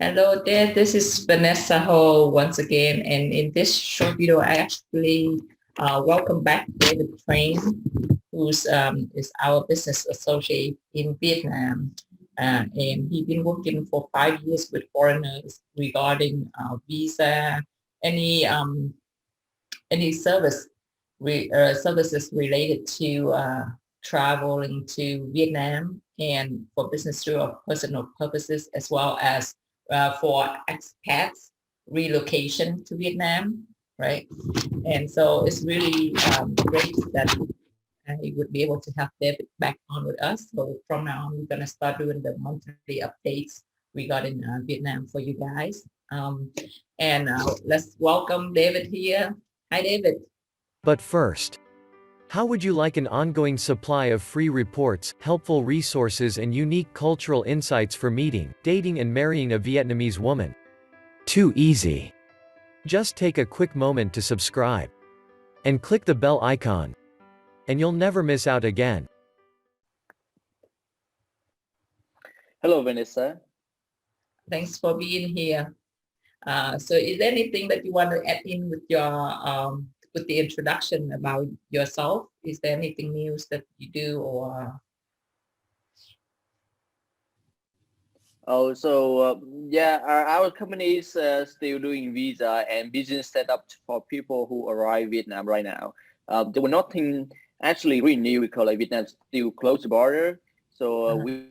Hello there, this is Vanessa Ho once again, and in this short video, I actually welcome back David Tran, who's is our business associate in Vietnam, and he's been working for 5 years with foreigners regarding visa, any um, any services related to traveling to Vietnam and for business or personal purposes, as well as for expats relocation to Vietnam, right? And so it's really great that I would be able to have David back on with us. So from now on, we're going to start doing the monthly updates regarding Vietnam for you guys. And let's welcome David here. Hi, David. But first, how would you like an ongoing supply of free reports, helpful resources and unique cultural insights for meeting, dating and marrying a Vietnamese woman? Too easy. Just take a quick moment to subscribe. And click the bell icon. And you'll never miss out again. Hello, Vanessa. Thanks for being here. So is there anything that you want to add in with your with the introduction about yourself? Is there anything new that you do or? Our company is still doing visa and business setup for people who arrive Vietnam right now. There were nothing actually really new because Vietnam still closed the border, so we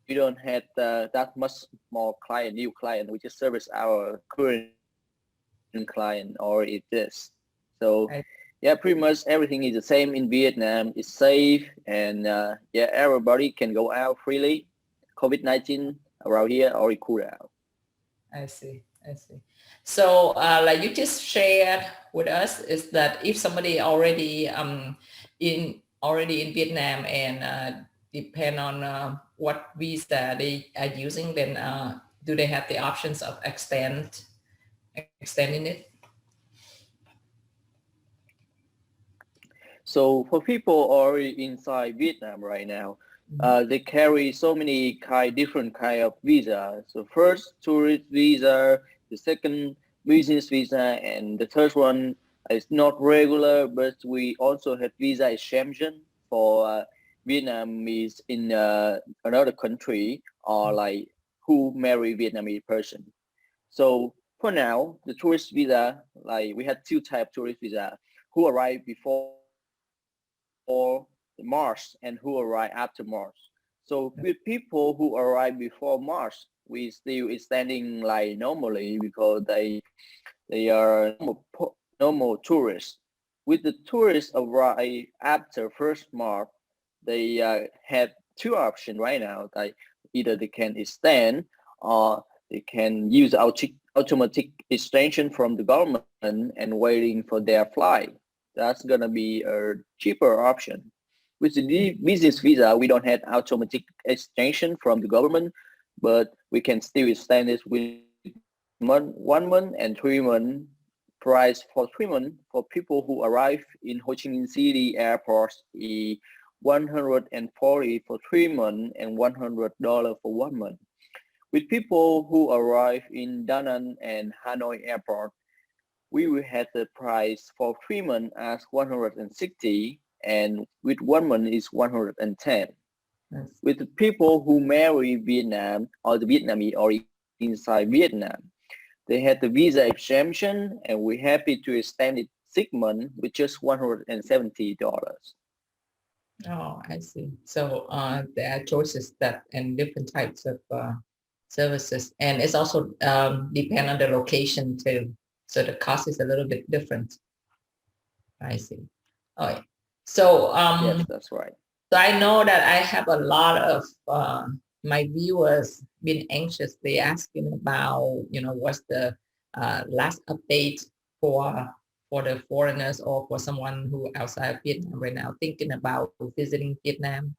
don't have that much more new client. We just service our current client or it is. So yeah, pretty much everything is the same in Vietnam. It's safe and everybody can go out freely. COVID-19 around here or it cool out. I see. So like you just shared with us is that if somebody already in Vietnam and depend on what visa they are using, then do they have the options of extending it? So for people already inside Vietnam right now, they carry so many different kind of visa. So first, tourist visa, the second, business visa, and the third one is not regular, but we also have visa exemption for Vietnamese in another country or like who marry Vietnamese person. So for now, the tourist visa, like we had two type tourist visa, who arrived before March and who arrive after March. So with people who arrive before March, we still extending like normally because they are normal tourists. With the tourists arrive after 1st March, they have two options right now. Either they can extend or they can use automatic extension from the government and waiting for their flight. That's gonna be a cheaper option. With the business visa, we don't have automatic extension from the government, but we can still extend it with 1 month and 3 months. Price for 3 months for people who arrive in Ho Chi Minh City airport is 140 for 3 months and $100 for 1 month. With people who arrive in Da Nang and Hanoi airport, we will have the price for 3 months as 160 and with 1 month is 110. Yes. With the people who marry Vietnam or the Vietnamese or inside Vietnam, they had the visa exemption and we're happy to extend it 6 months with just $170. Oh, I see. So there are choices that and different types of services, and it's also depend on the location too. So the cost is a little bit different. I see. All right. So Yes, that's right. so I know that I have a lot of my viewers been anxiously asking about, what's the last update for the foreigners or for someone who outside of Vietnam right now thinking about visiting Vietnam.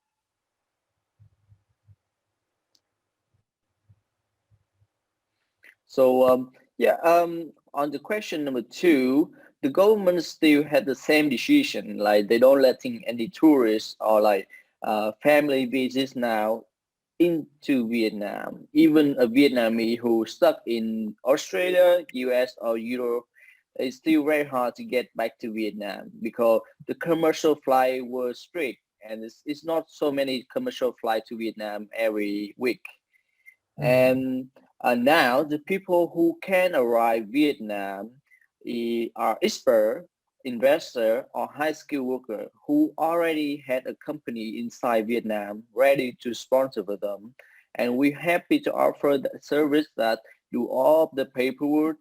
So on the question number 2, the government still had the same decision, like they don't letting any tourists or like family visits now into Vietnam. Even a Vietnamese who stuck in Australia, US, or Europe, it's still very hard to get back to Vietnam because the commercial flight was strict, and it's not so many commercial flights to Vietnam every week. And now the people who can arrive Vietnam are expert, investor, or high skilled worker who already had a company inside Vietnam ready to sponsor for them. And we're happy to offer the service that do all of the paperwork,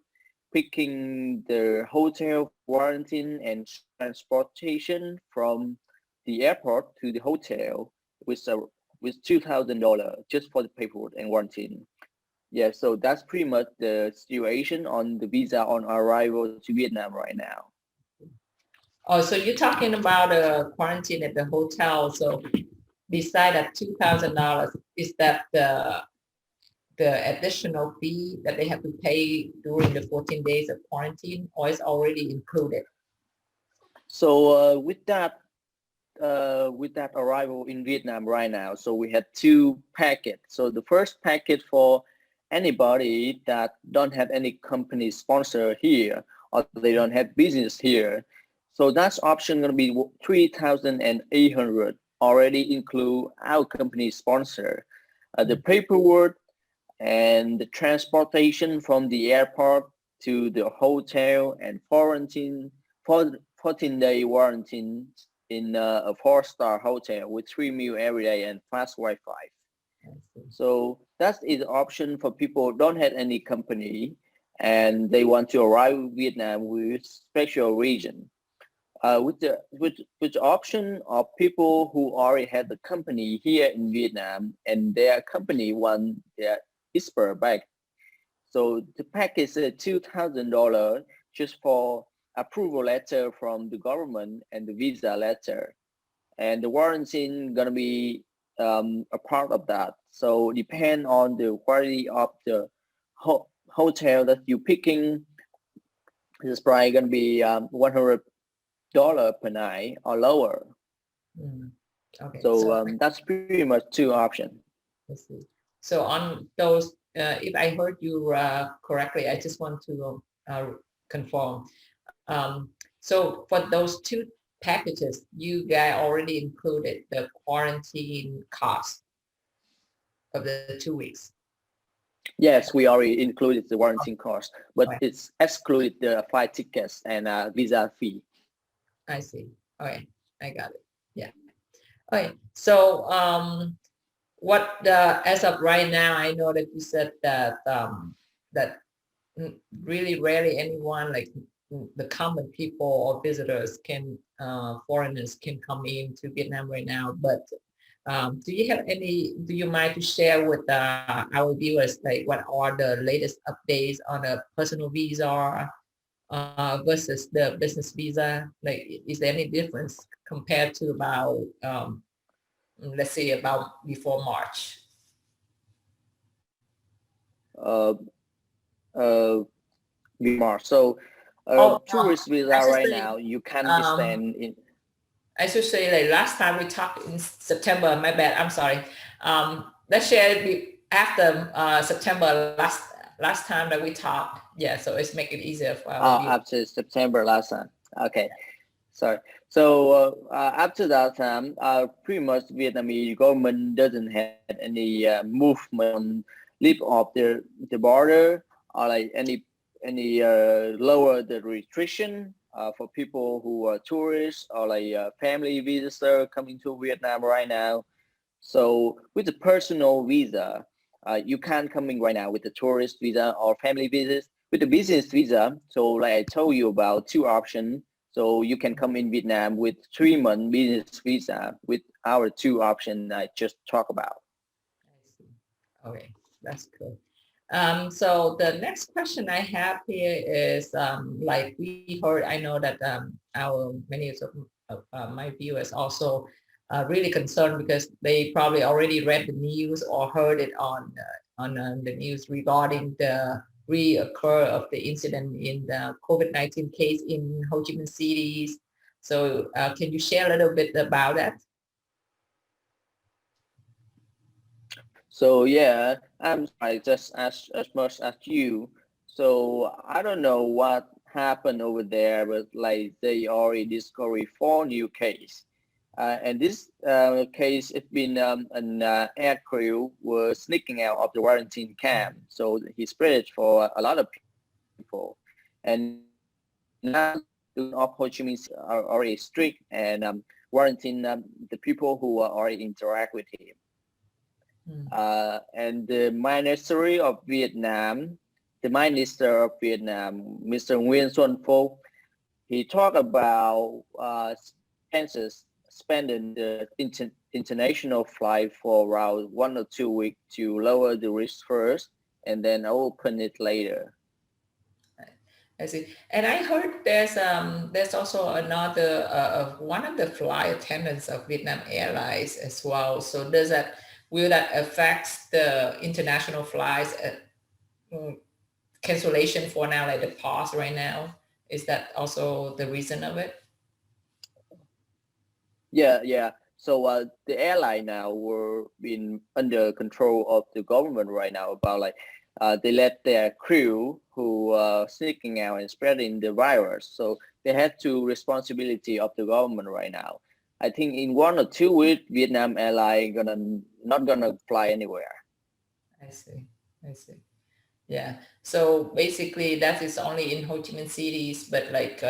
picking the hotel, quarantine, and transportation from the airport to the hotel with $2,000 just for the paperwork and quarantine. Yeah, so that's pretty much the situation on the visa on arrival to Vietnam right now. Oh, so you're talking about a quarantine at the hotel. So beside that $2,000, is that the additional fee that they have to pay during the 14 days of quarantine, or is already included? So with that arrival in Vietnam right now, so we had two packets. So the first packet for anybody that don't have any company sponsor here, or they don't have business here. So that's option going to be 3,800, already include our company sponsor, the paperwork and the transportation from the airport to the hotel, and quarantine for 14-day quarantine in a 4-star hotel with 3 meals every day and fast Wi-Fi. So that is an option for people who don't have any company and they want to arrive in Vietnam with special region. With the option of people who already have the company here in Vietnam and their company want their ISPER back. So the package is $2,000 just for approval letter from the government and the visa letter. And the warranty gonna be a part of that. So depend on the quality of the hotel that you're picking. It's probably gonna be $100 per night or lower. Okay. So that's pretty much two options. I see. So on those, if I heard you correctly, I just want to confirm. So for those two packages, you guys already included the quarantine cost of the 2 weeks. Yes, we already included the quarantine cost, but Right. it's excluded the flight tickets and visa fee. I see. Okay, I got it. Yeah. Okay. So what as of right now, I know that you said that that really rarely anyone like the common people or visitors can foreigners can come into Vietnam right now. But do you mind to share with our viewers like what are the latest updates on a personal visa versus the business visa? Like, is there any difference compared to about let's say about before March? March. So tourist visa right now, you can stand in. I should say like last time we talked in September, my bad, I'm sorry. Let's share it after September last time that we talked. Yeah, so it's make it easier for our viewers. After September last time. Okay, sorry. So after that time, pretty much Vietnamese government doesn't have any movement lift off the border or like any lower the restriction for people who are tourists or like family visitor coming to Vietnam right now. So with the personal visa, you can't come in right now with the tourist visa or family visas. With the business visa, so like I told you about two options. So you can come in Vietnam with 3-month business visa with our two options I just talked about. I see. Okay, that's good. So the next question I have here is like we heard, I know that many of my viewers also really concerned because they probably already read the news or heard it on the news regarding the reoccur of the incident in the COVID-19 case in Ho Chi Minh cities. So can you share a little bit about that? So yeah, I just as much as you. So I don't know what happened over there, but like they already discovered 4 new cases. And this case, it's been an air crew were sneaking out of the quarantine camp. So he spread it for a lot of people. And now of Ho Chi Minh City are already strict and quarantine the people who are already interact with him. And the Ministry of Vietnam, the Minister of Vietnam, Mr. Nguyen Xuân Phuc, he talked about Kansas spending the international flight for around 1 or 2 weeks to lower the risk first and then open it later. I see. And I heard there's also another one of the flight attendants of Vietnam Airlines as well. So will that affect the international flights cancellation for now, like the pause right now? Is that also the reason of it? Yeah. So the airline now were being under control of the government right now about like they let their crew who sneaking out and spreading the virus. So they had to responsibility of the government right now. I think in 1 or 2 weeks, Vietnam Airlines not gonna fly anywhere. I see. Yeah. So basically that is only in Ho Chi Minh cities, but like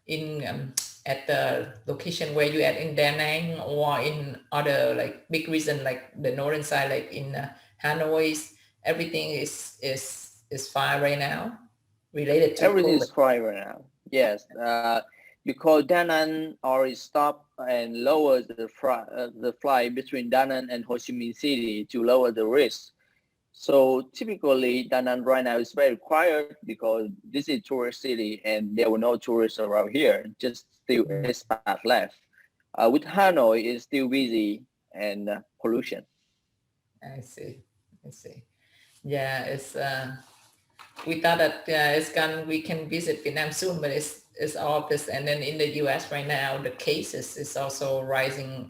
in at the location where you at in Da Nang or in other like big region like the northern side, like in Hanoi, everything is fine right now related to Everything COVID. is fine right now. Yes, because Da Nang already stopped and lowered the flight between Da Nang and Ho Chi Minh City to lower the risk. So typically, Da Nang right now is very quiet because this is a tourist city and there were no tourists around here, just still expat left. With Hanoi, it's still busy and pollution. I see. Yeah, it's we thought that we can visit Vietnam soon, but it's all this. And then in the U.S. right now, the cases is also rising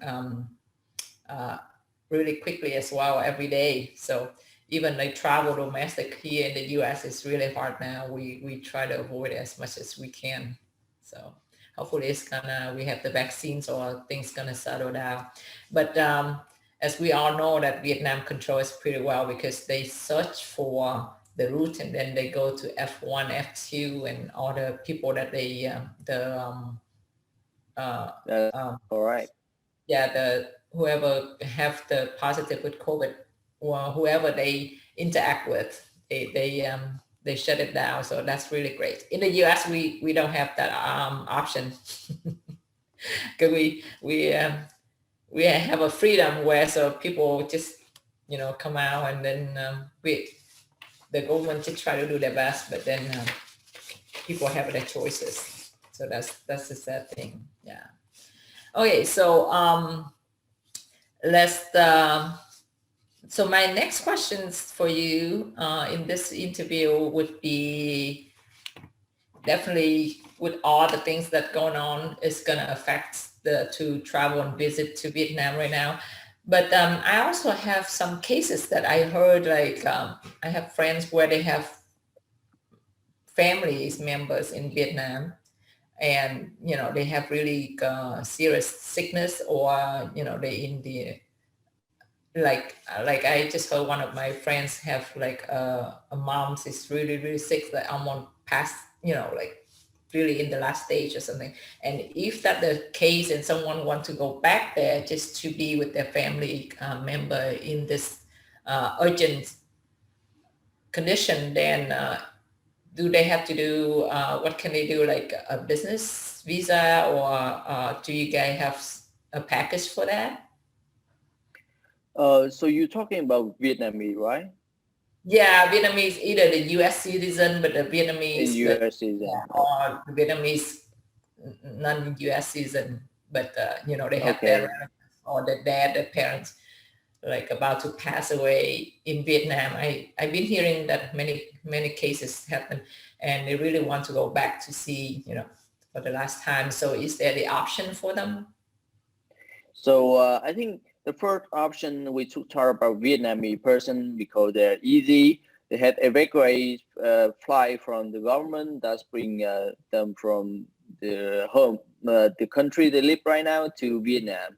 really quickly as well every day. So even like travel domestic here in the U.S. is really hard now. We try to avoid as much as we can. So hopefully we have the vaccines or things gonna settle down. But as we all know that Vietnam controls pretty well because they search for the route and then they go to F1, F2 and all the people that they All right. yeah, whoever have the positive with COVID or whoever they interact with, they shut it down. So that's really great. In the US, we don't have that option because we have a freedom where so people just come out and then the government just try to do their best, but then people have their choices. So that's the sad thing. Yeah. Okay, so so my next questions for you in this interview would be definitely with all the things that going on is going to affect to travel and visit to Vietnam right now. But I also have some cases that I heard, like I have friends where they have families members in Vietnam and they have really serious sickness or they in the like I just heard one of my friends have like a mom is really sick that almost past like really in the last stage or something. And if that the case and someone want to go back there just to be with their family member in this urgent condition, then do they have to do what can they do, like a business visa or do you guys have a package for that? So you're talking about Vietnamese, right? Yeah, Vietnamese, either the U.S. citizen, but the Vietnamese, US citizen. or the Vietnamese non-U.S. citizen, but they have Okay. their relatives or their parents like about to pass away in Vietnam. I've been hearing that many cases happen, and they really want to go back to see for the last time. So is there the option for them? So I think the first option we took talk about Vietnamese person because they're easy. They had a very great flight from the government that's bring them from the home, the country they live right now to Vietnam.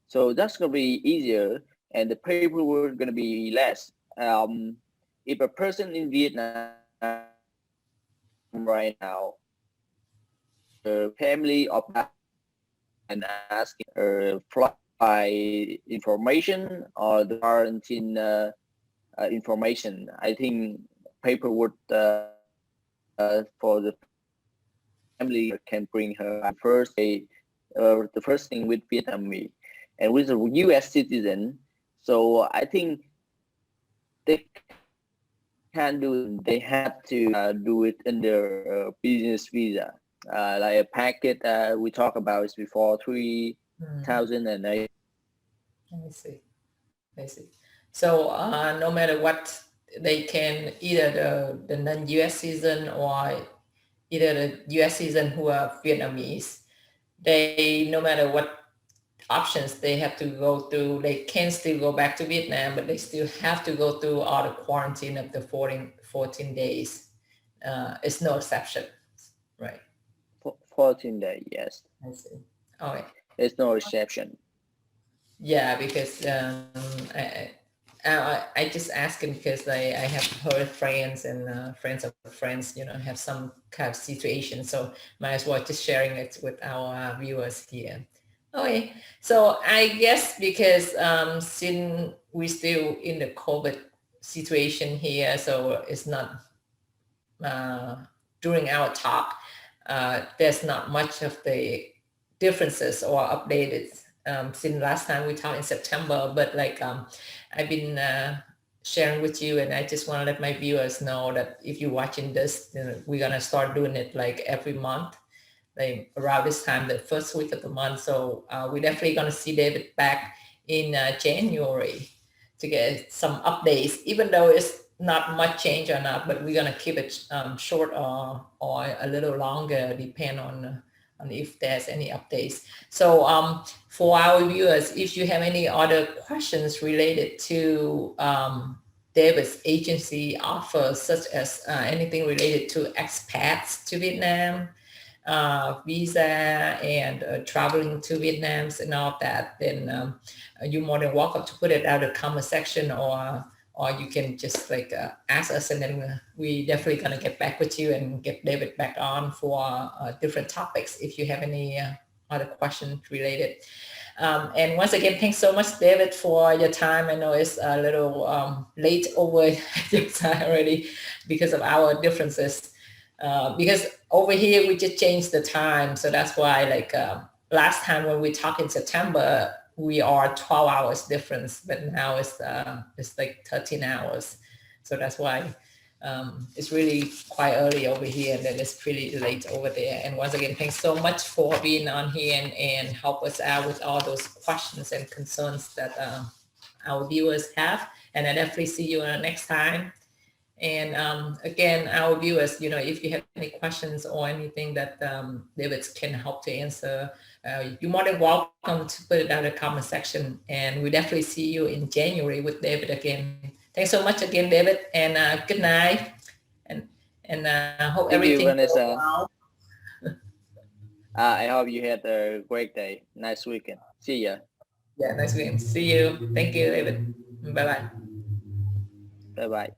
So that's gonna be easier, and the paperwork gonna be less. If a person in Vietnam right now, the family of that and asking flight information or the quarantine information, I think paperwork for the family can bring her the first thing with Vietnamese and with a U.S. citizen. So I think they can do. They have to do it in their business visa, like a packet we talked about is before 3008. I see. I see. So no matter what, they can either the non-US citizen or either the US citizen who are Vietnamese, they, no matter what options they have to go through, they can still go back to Vietnam, but they still have to go through all the quarantine of the 14 days. It's no exception, right? 14 days, yes. I see. All right. There's no exception. Yeah, because I just asking because I have heard friends and friends of friends, have some kind of situation. So might as well just sharing it with our viewers here. Okay, so I guess because since we're still in the COVID situation here, so it's not during our talk, there's not much of the differences or updated since last time we talked in September, but like I've been sharing with you, and I just want to let my viewers know that if you're watching this, we're gonna start doing it like every month, like around this time, the first week of the month. So we're definitely gonna see David back in January to get some updates, even though it's not much change or not, but we're gonna keep it short or a little longer, depend on if there's any updates. So for our viewers, if you have any other questions related to David's agency offers, such as anything related to expats to Vietnam, visa and traveling to Vietnam and all of that, then you're more than welcome to put it out in the comment section, or you can just like ask us, and then we definitely gonna get back with you and get David back on for different topics if you have any other questions related. And once again, thanks so much, David, for your time. I know it's a little late over your time already because of our differences. Because over here we just changed the time, so that's why like last time when we talked in September, we are 12 hours difference, but now it's like 13 hours. So that's why it's really quite early over here, and then it's pretty late over there. And once again, thanks so much for being on here and help us out with all those questions and concerns that our viewers have. And I definitely see you next time. And again, our viewers, if you have any questions or anything that David can help to answer, you're more than welcome to put it down in the comment section. And we definitely see you in January with David again. Thanks so much again, David, and good night. And I hope everything goes well. I hope you had a great day. Nice weekend. See ya. Yeah, nice weekend. See you. Thank you, David. Bye-bye. Bye-bye.